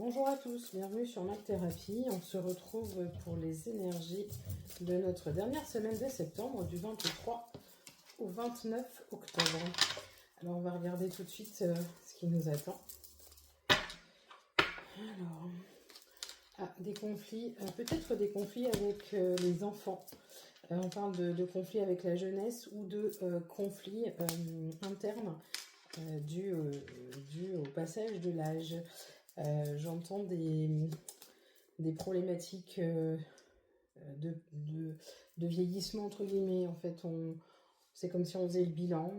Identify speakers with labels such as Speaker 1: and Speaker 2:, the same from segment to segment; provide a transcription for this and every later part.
Speaker 1: Bonjour à tous, bienvenue sur Mag Thérapie. On se retrouve pour les énergies de notre dernière semaine de septembre, du 23 au 29 octobre. Alors on va regarder tout de suite ce qui nous attend. Alors, des conflits, peut-être des conflits avec les enfants. On parle de conflits avec la jeunesse ou de conflits internes dus au passage de l'âge. J'entends des problématiques de vieillissement, entre guillemets. En fait, c'est comme si on faisait le bilan,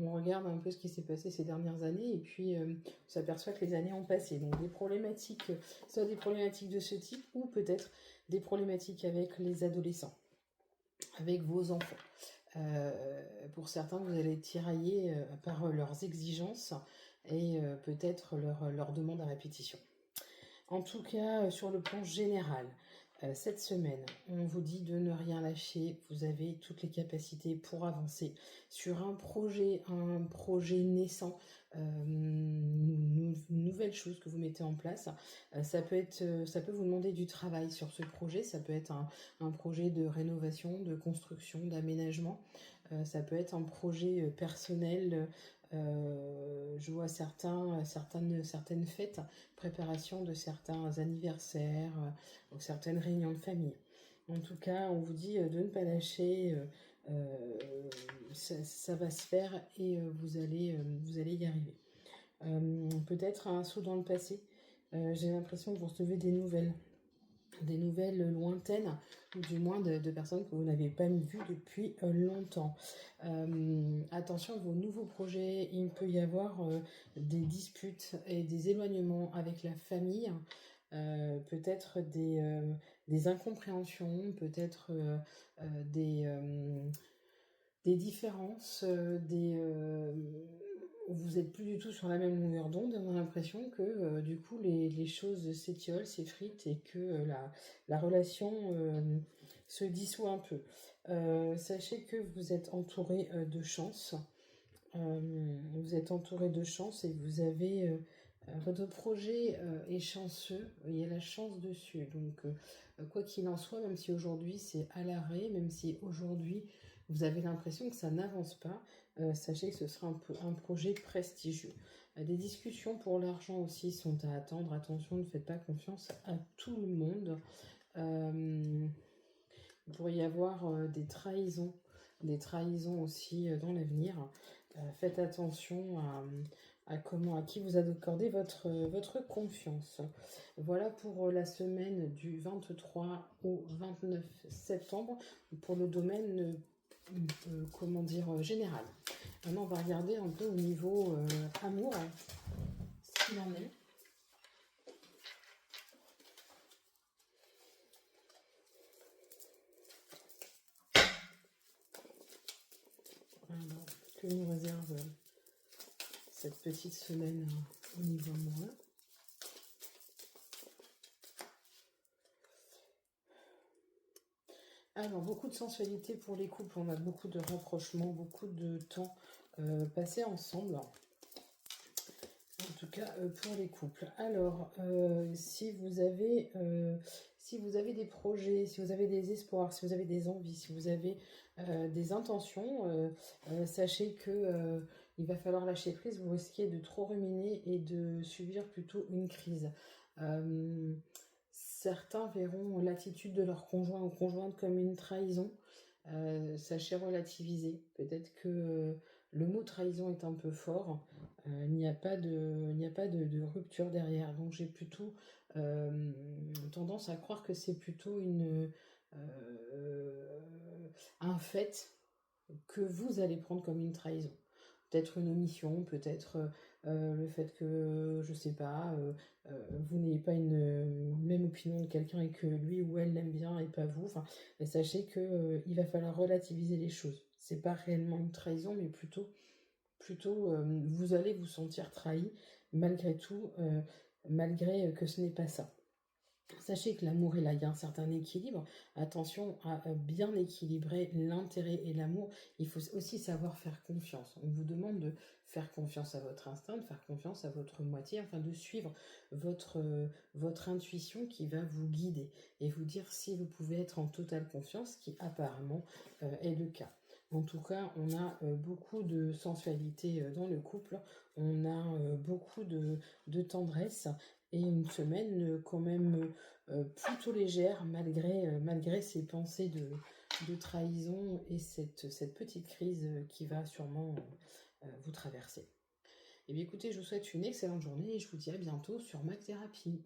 Speaker 1: on regarde un peu ce qui s'est passé ces dernières années et puis on s'aperçoit que les années ont passé. Donc des problématiques, soit des problématiques de ce type ou peut-être des problématiques avec les adolescents, avec vos enfants. Pour certains, vous allez être tiraillés par leurs exigences et peut-être leur demande à répétition. En tout cas, sur le plan général, cette semaine, on vous dit de ne rien lâcher. Vous avez toutes les capacités pour avancer sur un projet naissant, une nouvelle chose que vous mettez en place. Ça peut vous demander du travail sur ce projet. Ça peut être un projet de rénovation, de construction, d'aménagement. Ça peut être un projet personnel. Je vois certaines fêtes, préparation de certains anniversaires ou certaines réunions de famille. En tout cas, on vous dit de ne pas lâcher, ça va se faire et vous allez y arriver. Peut-être un saut dans le passé. J'ai l'impression que vous recevez des nouvelles lointaines, ou du moins de personnes que vous n'avez pas vues depuis longtemps. Attention à vos nouveaux projets, il peut y avoir des disputes et des éloignements avec la famille, peut-être des incompréhensions, peut-être des différences, vous n'êtes plus du tout sur la même longueur d'onde et on a l'impression que du coup les choses s'étiolent, s'effritent et que la relation se dissout un peu. Sachez que vous êtes entouré de chance. Vous êtes entouré de chance et vous avez votre projet est chanceux, il y a la chance dessus. Donc quoi qu'il en soit, même si aujourd'hui c'est à l'arrêt, même si aujourd'hui vous avez l'impression que ça n'avance pas, sachez que ce sera un projet prestigieux. Des discussions pour l'argent aussi sont à attendre. Attention, ne faites pas confiance à tout le monde. Il pourrait y avoir des trahisons aussi dans l'avenir. Faites attention à qui vous accordez votre confiance. Voilà pour la semaine du 23 au 29 septembre pour le domaine général. Maintenant, on va regarder un peu au niveau amour, ce qu'il en est. Alors, que nous réserve cette petite semaine au niveau amoureux? Alors, beaucoup de sensualité pour les couples, on a beaucoup de rapprochements, beaucoup de temps passé ensemble. En tout cas, pour les couples. Alors, si vous avez des projets, si vous avez des espoirs, si vous avez des envies, si vous avez des intentions, sachez que il va falloir lâcher prise. Vous risquez de trop ruminer et de subir plutôt une crise. Certains verront l'attitude de leur conjoint ou conjointe comme une trahison. Sachez relativiser. Peut-être que le mot trahison est un peu fort. Il n'y a pas de rupture derrière. Donc j'ai plutôt tendance à croire que c'est plutôt un fait que vous allez prendre comme une trahison. Peut-être une omission, peut-être le fait que, je sais pas, vous n'ayez pas une même opinion de quelqu'un et que lui ou elle l'aime bien et pas vous. Enfin, et sachez que il va falloir relativiser les choses. C'est pas réellement une trahison, mais plutôt vous allez vous sentir trahi malgré tout, malgré que ce n'est pas ça. Sachez que l'amour est là, il y a un certain équilibre. Attention à bien équilibrer l'intérêt et l'amour. Il faut aussi savoir faire confiance. On vous demande de faire confiance à votre instinct, de faire confiance à votre moitié, enfin de suivre votre intuition qui va vous guider et vous dire si vous pouvez être en totale confiance, ce qui apparemment est le cas. En tout cas, on a beaucoup de sensualité dans le couple, on a beaucoup de tendresse et une semaine quand même plutôt légère malgré ces pensées de trahison et cette petite crise qui va sûrement vous traverser. Et bien écoutez, je vous souhaite une excellente journée et je vous dis à bientôt sur Mac Thérapie.